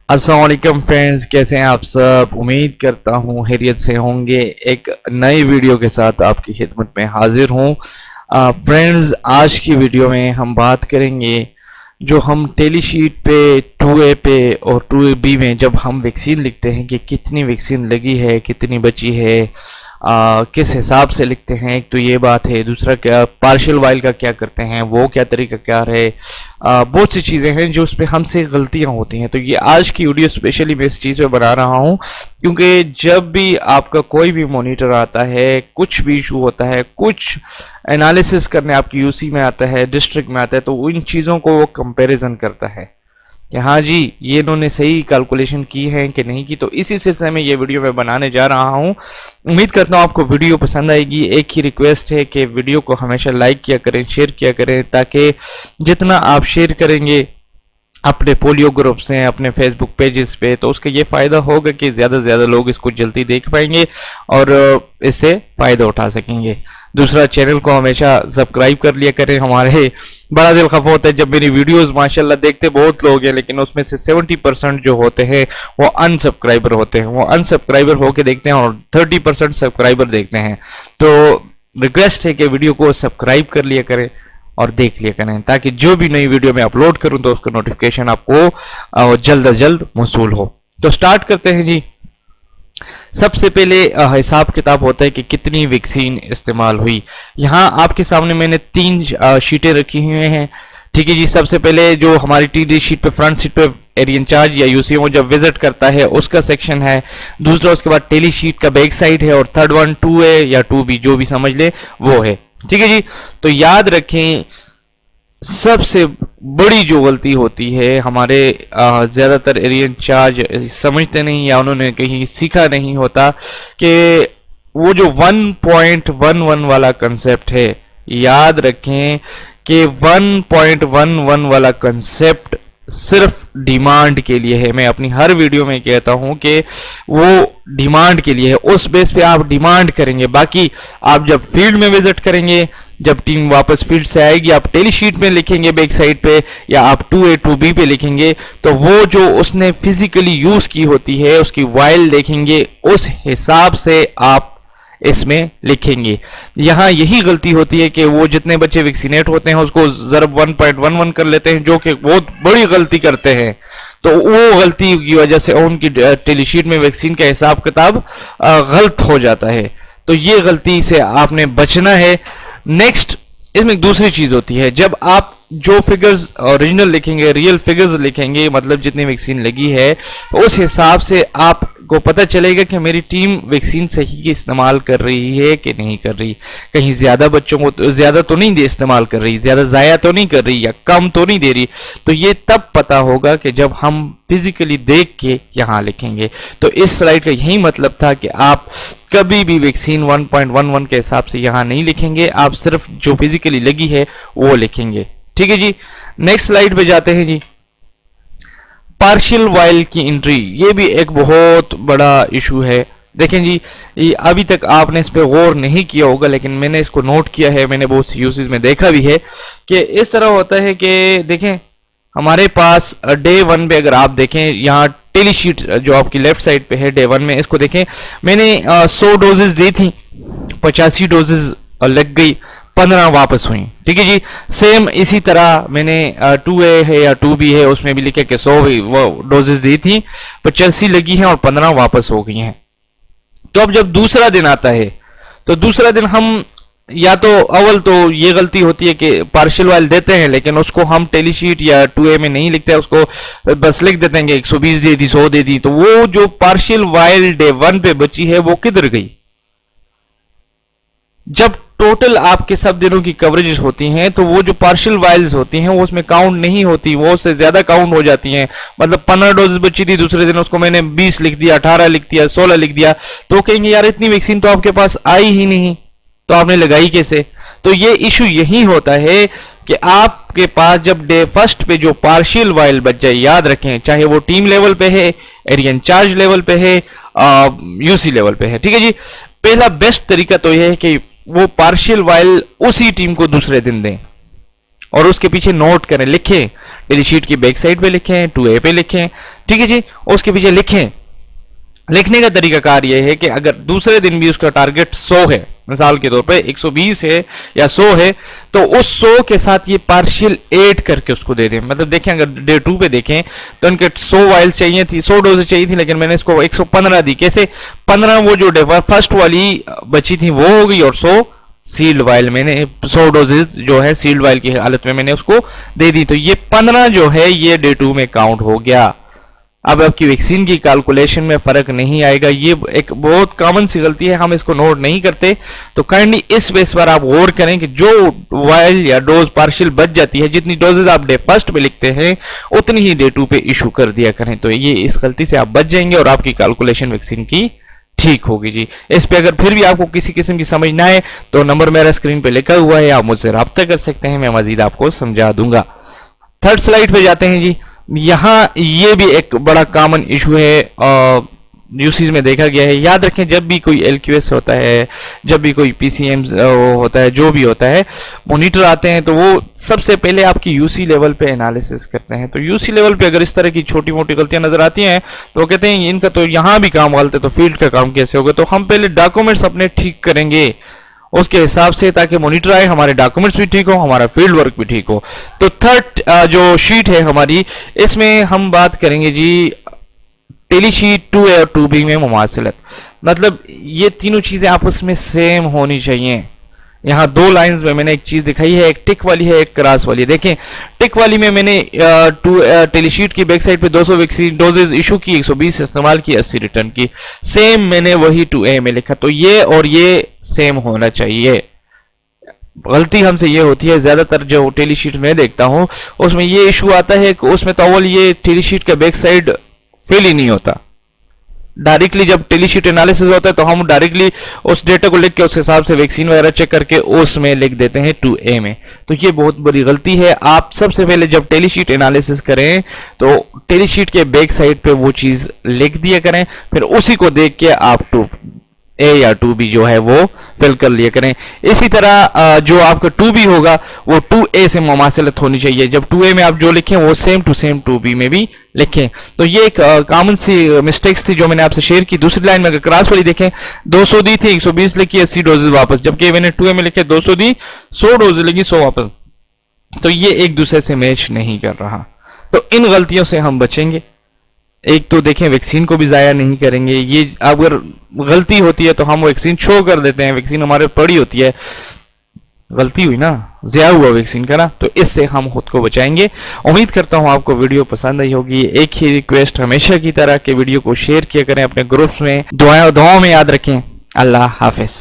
अस्सलाम वालेकुम फ्रेंड्स, कैसे हैं आप सब। उम्मीद करता हूँ खैरियत से होंगे। एक नई वीडियो के साथ आपकी खिदमत में हाजिर हूँ। फ्रेंड्स, आज की वीडियो में हम बात करेंगे जो हम टेलीशीट पे 2A पे और 2B में जब हम वैक्सीन लिखते हैं कि कितनी वैक्सीन लगी है, कितनी बची है, किस हिसाब से लिखते हैं। एक तो ये बात है। दूसरा, क्या पार्शियल वाइल का क्या करते हैं, वो क्या तरीका क्या है। बहुत सी चीज़ें हैं जो उस पर हमसे गलतियां होती हैं। तो ये आज की वीडियो स्पेशली मैं इस चीज़ पे बना रहा हूँ क्योंकि जब भी आपका कोई भी मॉनिटर आता है, कुछ भी इशू होता है, कुछ एनालिसिस करने आपकी यूसी में आता है, डिस्ट्रिक्ट में आता है, तो इन चीज़ों को वो कंपैरिजन करता है कि हाँ जी ये इन्होंने सही कैलकुलेशन की है कि नहीं की। तो इसी सिलसिले में ये वीडियो मैं बनाने जा रहा हूँ। उम्मीद करता हूँ आपको वीडियो पसंद आएगी। एक ही रिक्वेस्ट है कि वीडियो को हमेशा लाइक किया करें, शेयर किया करें, ताकि जितना आप शेयर करेंगे अपने पोलियो ग्रुप से, अपने फेसबुक पेजेस पे, तो उसका ये फ़ायदा होगा कि ज़्यादा से ज़्यादा लोग इसको जल्दी देख पाएंगे और इससे फ़ायदा उठा सकेंगे। दूसरा, चैनल को हमेशा सब्सक्राइब कर लिया करें। हमारे बड़ा दिल खफा होता है जब मेरी वीडियोस माशाल्लाह देखते बहुत लोग हैं, लेकिन उसमें से 70% जो होते हैं वो अनसब्सक्राइबर होते हैं। वो अनसब्सक्राइबर होके देखते हैं और 30% सब्सक्राइबर देखते हैं। तो रिक्वेस्ट है कि वीडियो को सब्सक्राइब कर लिया करें और देख लिया करें, ताकि जो भी नई वीडियो मैं अपलोड करूं तो उसका नोटिफिकेशन आपको जल्द अज जल्द मौसूल हो। तो स्टार्ट करते हैं जी। सबसे पहले हिसाब किताब होता है कि कितनी वैक्सीन इस्तेमाल हुई। यहाँ आपके सामने मैंने 3 शीटें रखी हुई हैं, ठीक है जी। सबसे पहले जो हमारी टीडी शीट पे फ्रंट शीट पे एरिया इंचार्ज या यूसीएमओ जब विजिट करता है उसका सेक्शन है। दूसरा, उसके बाद टेली शीट का बैक साइड है, और थर्ड वन 2A या 2B जो भी समझ ले वो है, ठीक है जी। तो याद रखें, सबसे बड़ी जो गलती होती है हमारे ज्यादातर एरिया इंचार्ज समझते नहीं या उन्होंने कहीं सीखा नहीं होता कि वो जो 1.11 वाला कंसेप्ट है, याद रखें कि 1.11 वाला कंसेप्ट सिर्फ डिमांड के लिए है। मैं अपनी हर वीडियो में कहता हूं कि वो डिमांड के लिए है, उस बेस पे आप डिमांड करेंगे। बाकी आप जब फील्ड में विजिट करेंगे, जब टीम वापस फील्ड से आएगी, आप टेली शीट में लिखेंगे बैक साइड पे, या आप 2A 2B पे लिखेंगे, तो वो जो उसने फिजिकली यूज की होती है उसकी वाइल देखेंगे, उस हिसाब से आप इसमें लिखेंगे। यहां यही गलती होती है कि वो जितने बच्चे वैक्सीनेट होते हैं उसको ज़रब 1.11 कर लेते हैं, जो कि बहुत बड़ी गलती करते हैं। तो वो गलती की वजह से उनकी टेलीशीट में वैक्सीन का हिसाब किताब गलत हो जाता है। तो ये गलती से आपने बचना है। नेक्स्ट, इसमें एक दूसरी चीज होती है, जब आप जो फिगर्स ओरिजिनल लिखेंगे, रियल फिगर्स लिखेंगे, मतलब जितनी वैक्सीन लगी है, उस हिसाब से आपको पता चलेगा कि मेरी टीम वैक्सीन सही इस्तेमाल कर रही है कि नहीं कर रही। कहीं ज्यादा बच्चों को ज्यादा तो नहीं इस्तेमाल कर रही, ज्यादा जाया तो नहीं कर रही, या कम तो नहीं दे रही। तो ये तब पता होगा कि जब हम फिजिकली देख के यहां लिखेंगे। तो इस स्लाइड का यही मतलब था कि आप कभी भी वैक्सीन 1.11 के हिसाब से यहां नहीं लिखेंगे, आप सिर्फ जो फिजिकली लगी है वो लिखेंगे, ठीक है जी। नेक्स्ट स्लाइड पे जाते हैं जी। पार्शियल वाइल की एंट्री, ये भी एक बहुत बड़ा इशू है। देखें जी, ये अभी तक आपने इस पे गौर नहीं किया होगा, लेकिन मैंने इसको नोट किया है, मैंने बहुत सी यूसेज में देखा भी है कि इस तरह होता है कि देखें हमारे पास डे 1 पे अगर आप देखें, यहाँ टेली शीट जो आपकी लेफ्ट साइड पे है डे 1 में, इसको देखें, मैंने 100 डोजेस दी थी, 85 डोजेस लग गई, 15 वापस हुई, ठीक है जी। सेम इसी तरह मैंने 2A है या 2B है, उसमें भी लिखे कि 100 वो डोजेस दी थी, 85 लगी हैं और 15 वापस हो गई हैं। तो अब जब दूसरा दिन आता है, तो दूसरा दिन हम या तो अव्वल तो ये गलती होती है कि पार्शियल वाइल देते हैं, लेकिन उसको हम टेली शीट या 2A में नहीं लिखते हैं, उसको बस लिख देते हैं कि 120 दे दी, 100 दे दी। तो वो जो पार्शियल वाइल डे 1 पे बची है वो किधर गई? जब टोटल आपके सब दिनों की कवरेज होती हैं तो वो जो पार्शियल वाइल्स होती हैं वो उसमें काउंट नहीं होती, वो उससे ज्यादा काउंट हो जाती हैं। मतलब 15 डोज बची थी, दूसरे दिन उसको मैंने 20 लिख दिया, 18 लिख दिया, 16 लिख दिया, तो कहेंगे यार इतनी वैक्सीन तो आपके पास आई ही नहीं, तो आपने लगाई कैसे? तो ये इशू यही होता है कि आपके पास जब डे फर्स्ट पे जो पार्शियल वाइल बच जाए, याद रखें चाहे वो टीम लेवल पे है, एरिया इंचार्ज लेवल पे है, यूसी लेवल पे है, ठीक है जी। पहला बेस्ट तरीका तो यह है कि वो पार्शियल वाइल उसी टीम को दूसरे दिन दें और उसके पीछे नोट करें, लिखें, टेली शीट की बैक साइड पे लिखें, 2A पे लिखें, ठीक है जी। उसके पीछे लिखें। लिखने का तरीकाकार यह है कि अगर दूसरे दिन भी उसका टारगेट 100 है, मिसाल के तौर पे 120 है या 100 है, तो उस 100 के साथ ये पार्शियल ऐड करके उसको दे दें। मतलब देखें, अगर डे 2 पे देखें तो उनके 100 वाइल्स चाहिए थी, 100 डोजेज चाहिए थी, लेकिन मैंने इसको 115 दी। कैसे? 15 वो जो फर्स्ट वाली बची थी वो हो गई, और 100 सील्ड वाइल मैंने 100 डोजेज जो है सील्ड वाइल की हालत में मैंने उसको दे दी। तो ये 15 जो है ये डे 2 में काउंट हो गया। अब आपकी वैक्सीन की कैलकुलेशन में फर्क नहीं आएगा। ये एक बहुत कॉमन सी गलती है, हम इसको नोट नहीं करते। तो काइंडली इस बेस पर आप गौर करें कि जो वाइल या डोज पार्शियल बच जाती है, जितनी डोजेज आप डे 1 पे लिखते हैं उतनी ही डे 2 पे इशू कर दिया करें। तो ये इस गलती से आप बच जाएंगे और आपकी कैलकुलेशन वैक्सीन की ठीक होगी जी। इस पे अगर फिर भी आपको किसी किस्म की समझ ना आए तो नंबर मेरा स्क्रीन पे लिखा हुआ है, आप मुझसे राब्ता कर सकते हैं, मैं मजीद आपको समझा दूंगा। थर्ड स्लाइड पे जाते हैं जी। यहां ये भी एक बड़ा कॉमन इशू है, यूसीज में देखा गया है। याद रखें, जब भी कोई एलक्यूएस होता है, जब भी कोई पीसीएम होता है, जो भी होता है, मॉनिटर आते हैं तो वो सबसे पहले आपकी यूसी लेवल पे एनालिसिस करते हैं। तो यूसी लेवल पे अगर इस तरह की छोटी मोटी गलतियां नजर आती हैं तो वो कहते हैं इनका तो यहां भी काम गलत है, तो फील्ड का काम कैसे होगा? तो हम पहले डॉक्यूमेंट्स अपने ठीक करेंगे उसके हिसाब से, ताकि मॉनिटर आए, हमारे डॉक्यूमेंट्स भी ठीक हो, हमारा फील्ड वर्क भी ठीक हो। तो थर्ड जो शीट है हमारी, इसमें हम बात करेंगे जी टेली शीट 2A और 2B में मुमासिलत। मतलब ये तीनों चीजें आपस में सेम होनी चाहिए। यहाँ 2 लाइंस में मैंने एक चीज दिखाई है, एक टिक वाली है, एक क्रॉस वाली है। देखें, टिक वाली में मैंने टेलीशीट की बैक साइड पे 200 वैक्सीन डोजेज इशू की, 120 इस्तेमाल की, 80 रिटर्न की। सेम मैंने वही 2A में लिखा। तो ये और ये सेम होना चाहिए। गलती हमसे ये होती है, ज्यादातर जो टेलीशीट में देखता हूं उसमें ये इशू आता है कि उसमें तो अव्वल ये टेलीशीट का बैक साइड फिल ही नहीं होता। डायरेक्टली जब टेलीशीट एनालिसिस होता है तो हम डायरेक्टली उस डेटा को लिख के उस हिसाब से वैक्सीन वगैरह चेक करके उसमें लिख देते हैं 2A में। तो ये बहुत बड़ी गलती है। आप सबसे पहले जब टेलीशीट एनालिसिस करें तो टेलीशीट के बैक साइड पे वो चीज लिख दिया करें, फिर उसी को देख के आप 2A या 2B जो है वो फिल कर लिया करें। इसी तरह जो आपका 2B होगा वो 2A से मुमासिलत होनी चाहिए। जब 2A में आप जो लिखें वो सेम टू सेम 2B में भी लिखें। तो ये एक कॉमन सी मिस्टेक्स थी जो मैंने आपसे शेयर की। दूसरी लाइन में अगर क्रॉस वाली देखें, 200 दी थी, 120 लिखी, 80 डोजेज वापस, जबकि मैंने 2A में लिखे 200 दी, 100 डोजेज लिखी, 100 वापस। तो ये एक दूसरे से मैच नहीं कर रहा। तो इन गलतियों से हम बचेंगे। एक तो देखें, वैक्सीन को भी जाया नहीं करेंगे। ये अगर गलती होती है तो हम वैक्सीन शो कर देते हैं, वैक्सीन हमारे पड़ी होती है, गलती हुई ना, ज़ाया हुआ वैक्सीन का ना, तो इससे हम खुद को बचाएंगे। उम्मीद करता हूं आपको वीडियो पसंद आई होगी। एक ही रिक्वेस्ट हमेशा की तरह के वीडियो को शेयर किया करें अपने ग्रुप्स में। दुआओं में याद रखें। अल्लाह हाफिज।